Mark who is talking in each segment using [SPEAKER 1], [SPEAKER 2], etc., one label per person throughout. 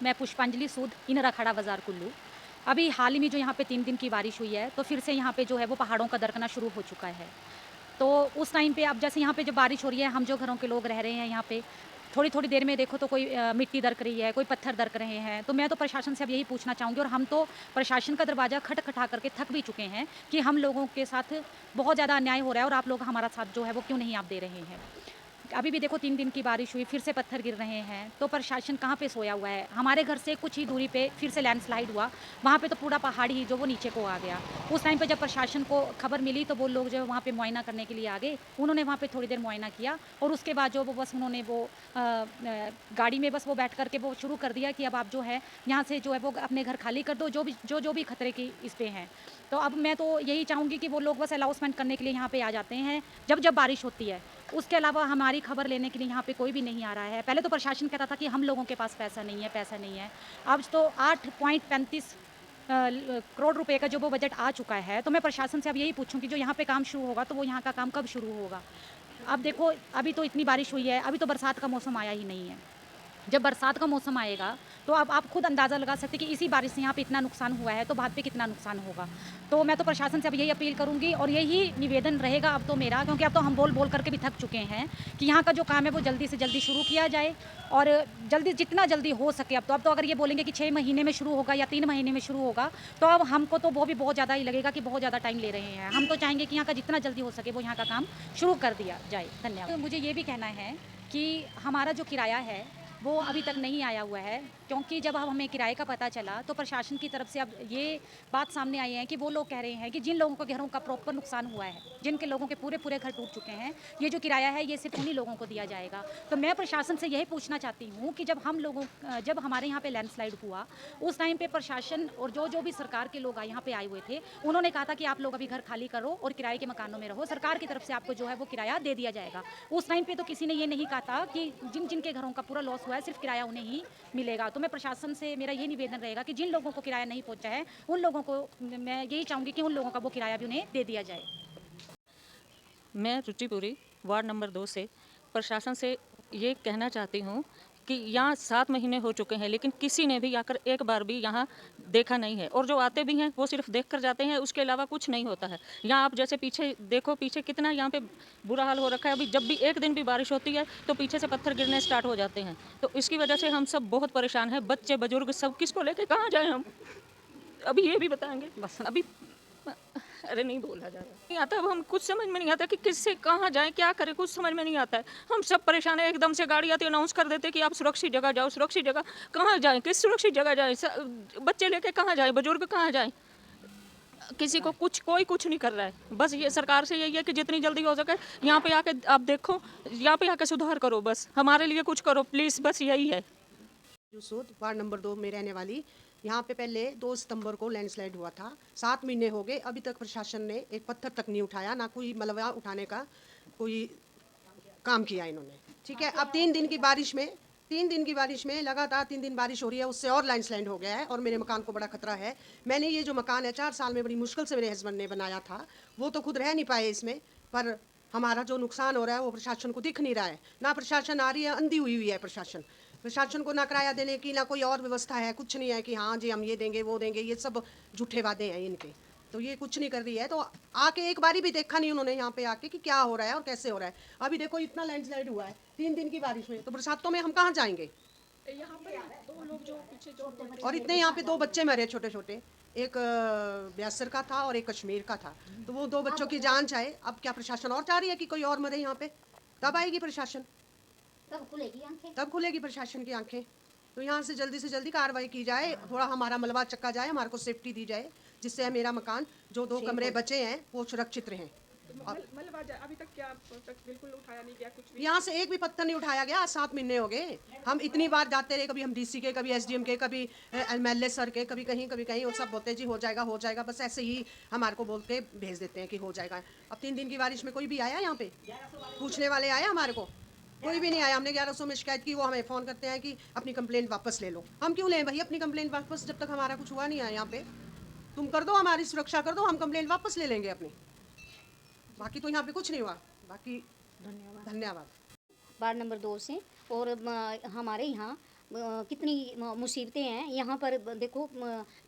[SPEAKER 1] मैं पुष्पांजलि सूद, इनरा खड़ा बाज़ार कुल्लू। अभी हाल ही में जो यहाँ पे 3 दिन की बारिश हुई है, तो फिर से यहाँ पे जो है वो पहाड़ों का दरकना शुरू हो चुका है। तो उस टाइम पे अब जैसे यहाँ पे जब बारिश हो रही है, हम जो घरों के लोग रह रहे हैं यहाँ पे, थोड़ी-थोड़ी देर में देखो तो कोई मिट्टी दरक रही है, कोई पत्थर दरक रहे हैं। तो मैं तो प्रशासन से अब यही पूछना चाहूँगी, और हम तो प्रशासन का दरवाज़ा खटखटा करके थक भी चुके हैं कि हम लोगों के साथ बहुत ज़्यादा अन्याय हो रहा है और आप लोग हमारा साथ जो है वो क्यों नहीं आप दे रहे हैं। अभी भी देखो 3 दिन की बारिश हुई, फिर से पत्थर गिर रहे हैं, तो प्रशासन कहाँ पे सोया हुआ है? हमारे घर से कुछ ही दूरी पे फिर से लैंडस्लाइड हुआ, वहाँ पे तो पूरा पहाड़ ही जो वो नीचे को आ गया। उस टाइम पे जब प्रशासन को खबर मिली तो वो लोग जो है वहाँ पे मुआयना करने के लिए आ गए। उन्होंने वहाँ पे थोड़ी देर मुआयना किया और उसके बाद जो वो बस उन्होंने वो गाड़ी में बस वो बैठ कर के वो शुरू कर दिया कि अब आप जो है यहाँ से जो है वो अपने घर खाली कर दो, जो भी खतरे की इस पे हैं। तो अब मैं तो यही चाहूँगी कि वो लोग बस अनाउंसमेंट करने के लिए यहाँ पे आ जाते हैं, जब बारिश होती है। उसके अलावा हमारी खबर लेने के लिए यहाँ पे कोई भी नहीं आ रहा है। पहले तो प्रशासन कहता था कि हम लोगों के पास पैसा नहीं है, पैसा नहीं है। अब तो 8.35 करोड़ रुपए का जो वो बजट आ चुका है, तो मैं प्रशासन से अब यही पूछूँ कि जो यहाँ पे काम शुरू होगा, तो वो यहाँ का काम कब शुरू होगा? अब देखो, अभी तो इतनी बारिश हुई है, अभी तो बरसात का मौसम आया ही नहीं है। जब बरसात का मौसम आएगा, तो अब आप खुद अंदाज़ा लगा सकते हैं कि इसी बारिश से यहाँ पे इतना नुकसान हुआ है, तो बाद पे कितना नुकसान होगा। तो मैं तो प्रशासन से अब यही अपील करूँगी और यही निवेदन रहेगा अब तो मेरा, क्योंकि अब तो हम बोल-बोल करके भी थक चुके हैं कि यहाँ का जो काम है वो जल्दी से जल्दी शुरू किया जाए और जल्दी जितना जल्दी हो सके। अब तो अगर ये बोलेंगे कि 6 महीने में शुरू होगा या 3 महीने में शुरू होगा, तो अब हमको तो वो भी बहुत ज़्यादा ही लगेगा कि बहुत ज़्यादा टाइम ले रहे हैं। हम तो चाहेंगे कि यहाँ का जितना जल्दी हो सके वो यहाँ का काम शुरू कर दिया जाए। धन्यवाद। तो मुझे ये भी कहना है कि हमारा जो किराया है वो अभी तक नहीं आया हुआ है, क्योंकि जब अब हमें किराए का पता चला तो प्रशासन की तरफ से अब ये बात सामने आई है कि वो लोग कह रहे हैं कि जिन लोगों के घरों का प्रॉपर नुकसान हुआ है, जिनके लोगों के पूरे घर टूट चुके हैं, ये जो किराया है ये सिर्फ उन्हीं लोगों को दिया जाएगा। तो मैं प्रशासन से यही पूछना चाहती हूँ कि जब हमारे यहाँ पे लैंडस्लाइड हुआ, उस टाइम पे प्रशासन और जो भी सरकार के लोग यहाँ पे आए हुए थे, उन्होंने कहा था कि आप लोग अभी घर खाली करो और किराए के मकानों में रहो, सरकार की तरफ से आपको जो है वो किराया दे दिया जाएगा। उस टाइम पे तो किसी ने ये नहीं कहा था कि जिनके घरों का पूरा लॉस हुआ है सिर्फ किराया उन्हें ही मिलेगा। तो मैं प्रशासन से मेरा ये निवेदन रहेगा कि जिन लोगों को किराया नहीं पहुंचा है, उन लोगों को मैं यही चाहूँगी कि उन लोगों का वो किराया भी उन्हें दे दिया जाए।
[SPEAKER 2] मैं रुचिपुरी वार्ड नंबर 2 से प्रशासन से ये कहना चाहती हूँ कि यहाँ 7 महीने हो चुके हैं, लेकिन किसी ने भी आकर एक बार भी यहाँ देखा नहीं है, और जो आते भी हैं वो सिर्फ देख कर जाते हैं, उसके अलावा कुछ नहीं होता है। यहाँ आप जैसे पीछे देखो, पीछे कितना यहाँ पे बुरा हाल हो रखा है। अभी जब भी एक दिन भी बारिश होती है तो पीछे से पत्थर गिरने स्टार्ट हो जाते हैं। तो इसकी वजह से हम सब बहुत परेशान हैं, बच्चे बुजुर्ग सब। किसको लेके कहाँ जाएँ हम? अभी ये भी बताएंगे बस। अभी अरे नहीं बोला जा रहा, नहीं आता। अब हम कुछ समझ में नहीं आता कि किससे कहाँ जाएं, क्या करें, कुछ समझ में नहीं आता है। हम सब परेशान है। एकदम से गाड़ी आती है, अनाउंस कर देते कि आप सुरक्षित जगह जाओ, सुरक्षित जगह। कहाँ जाएं, किस सुरक्षित जगह जाएं? बच्चे लेके कहाँ जाएं, बुजुर्ग कहाँ जाएं? किसी को कुछ, कोई कुछ नहीं कर रहा है। बस ये सरकार से यही है कि जितनी जल्दी हो सके यहाँ पे आके आप देखो, यहाँ पे आके सुधार करो, बस हमारे लिए कुछ करो प्लीज, बस यही है।
[SPEAKER 3] यूसुफ वार्ड नंबर 2 में रहने वाली। यहाँ पे पहले 2 सितंबर को लैंडस्लाइड हुआ था। 7 महीने हो गए, अभी तक प्रशासन ने एक पत्थर तक नहीं उठाया, ना कोई मलबा उठाने का कोई काम किया इन्होंने। ठीक है, अब 3 दिन की बारिश में लगातार 3 दिन बारिश हो रही है, उससे और लैंडस्लाइड हो गया है और मेरे मकान को बड़ा खतरा है। मैंने ये जो मकान है 4 साल में बड़ी मुश्किल से मेरे हस्बैंड ने बनाया था, वो तो खुद रह नहीं पाए इसमें, पर हमारा जो नुकसान हो रहा है वो प्रशासन को दिख नहीं रहा है। ना प्रशासन आ रही है, अंधी हुई है प्रशासन को ना किराया देने की, ना कोई और व्यवस्था है, कुछ नहीं है कि हाँ जी हम ये देंगे वो देंगे, ये सब झूठे वादे हैं इनके। तो ये कुछ नहीं कर रही है। तो आके एक बारी भी देखा नहीं उन्होंने यहाँ पे आके कि क्या हो रहा है और कैसे हो रहा है। अभी देखो इतना लैंडस्लाइड हुआ है 3 दिन की बारिश में, तो बरसातों में हम कहाँ जाएंगे।
[SPEAKER 4] यहाँ पर दो लोग जो पीछे जो
[SPEAKER 3] और इतने यहाँ पे 2 बच्चे मरे छोटे छोटे, एक ब्यासर का था और एक कश्मीर का था। तो वो 2 बच्चों की जान चाहे, अब क्या प्रशासन और चाह रही है कि कोई और मरे यहाँ पे? तब आएगी प्रशासन, तब खुलेगी प्रशासन की आंखें। तो यहाँ से जल्दी कार्रवाई की जाए, थोड़ा हमारा मलबा चक्का जाए, हमारे को सेफ्टी दी जाए, जिससे मेरा मकान जो 2 कमरे बचे हैं वो सुरक्षित रहें।
[SPEAKER 4] अभी तक क्या तक बिल्कुल उठाया नहीं गया कुछ भी?
[SPEAKER 3] यहाँ से एक भी पत्थर नहीं उठाया गया। 7 महीने हो गए, हम इतनी बार जाते रहे, कभी हम डीसी के, कभी एसडीएम के, कभी एमएलए सर के, कभी कहीं, और सब बोलते जी हो जाएगा, बस ऐसे ही हमारे को बोल के भेज देते हैं कि हो जाएगा। अब 3 दिन की बारिश में कोई भी आया यहाँ पे पूछने वाले आया? हमारे को कोई भी नहीं आया। हमने 1100 में शिकायत की, वो हमें फ़ोन करते हैं कि अपनी कंप्लेंट वापस ले लो। हम क्यों लें भाई अपनी कंप्लेंट वापस, जब तक हमारा कुछ हुआ नहीं है यहाँ पे। तुम कर दो, हमारी सुरक्षा कर दो, हम कंप्लेंट वापस ले लेंगे अपनी। बाकी तो यहाँ पे कुछ नहीं हुआ। बाकी धन्यवाद।
[SPEAKER 5] वार्ड नंबर 2 से। और हमारे यहाँ कितनी मुसीबतें हैं यहाँ पर। देखो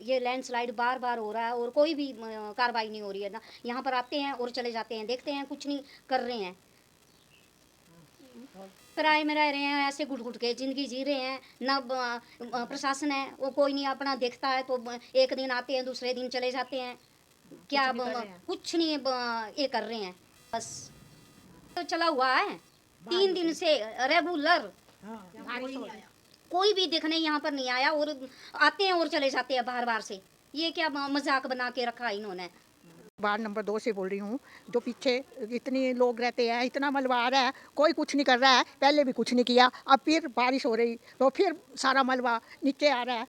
[SPEAKER 5] ये लैंडस्लाइड बार बार हो रहा है और कोई भी कार्रवाई नहीं हो रही है ना। यहाँ पर आते हैं और चले जाते हैं, देखते हैं, कुछ नहीं कर रहे हैं। किराए में रह रहे हैं, ऐसे घुट घुट के ज़िंदगी जी रहे हैं ना। प्रशासन है वो कोई नहीं अपना देखता है, तो एक दिन आते हैं दूसरे दिन चले जाते हैं। क्या कुछ नहीं ये कर रहे हैं, बस तो चला हुआ है 3 दिन से रेगुलर। कोई भी देखने यहाँ पर नहीं आया और आते हैं और चले जाते हैं बाहर बाहर से। ये क्या मजाक बना के रखा इन्होंने।
[SPEAKER 6] वार्ड नंबर 2 से बोल रही हूँ। जो पीछे इतने लोग रहते हैं, इतना मलबा आ रहा है, कोई कुछ नहीं कर रहा है। पहले भी कुछ नहीं किया, अब फिर बारिश हो रही तो फिर सारा मलबा नीचे आ रहा है।